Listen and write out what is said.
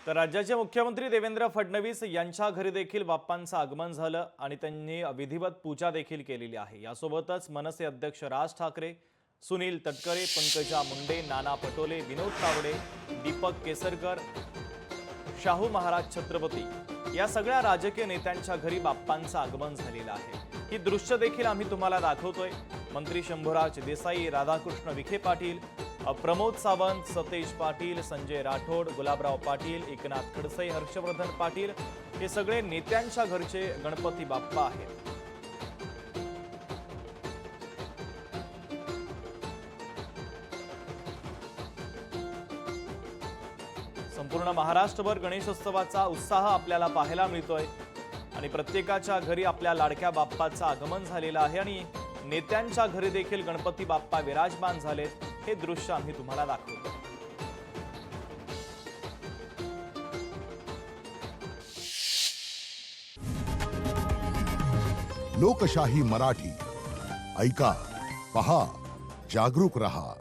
तर राज्याचे मुख्यमंत्री देवेंद्र फडणवीस यांच्या घरी देखील बाप्पांचं आगमन झालं आणि त्यांनी विधिवत पूजा देखील केलेली आहे। यासोबतच मनसे अध्यक्ष राज ठाकरे, सुनील तटकरे, पंकजा मुंडे, नाना पटोले, विनोद तावडे, दीपक केसरकर, शाहू महाराज छत्रपती या सगळ्या राजकीय नेत्यांच्या घरी बाप्पांचं आगमन झालेलं आहे। ही दृश्य देखील आम्ही तुम्हाला दाखवतोय। मंत्री शंभूराज देसाई, राधाकृष्ण विखे पाटील, प्रमोद सावंत, सतेज पाटील, संजय राठोड, गुलाबराव पाटील, एकनाथ खडसे, हर्षवर्धन पाटील हे सगळे नेत्यांच्या घरचे गणपती बाप्पा आहेत। संपूर्ण महाराष्ट्रभर गणेशोत्सवाचा उत्साह आपल्याला पाहायला मिळतोय आणि प्रत्येकाच्या घरी आपल्या लाडक्या बाप्पाचं आगमन झालेलं आहे आणि नेत्यांच्या घरी देखील गणपती बाप्पा विराजमान झालेत। हे दृश्य आम्ही तुम्हाला दाखवतो। लोकशाही मराठी ऐका, पहा, जागरूक रहा।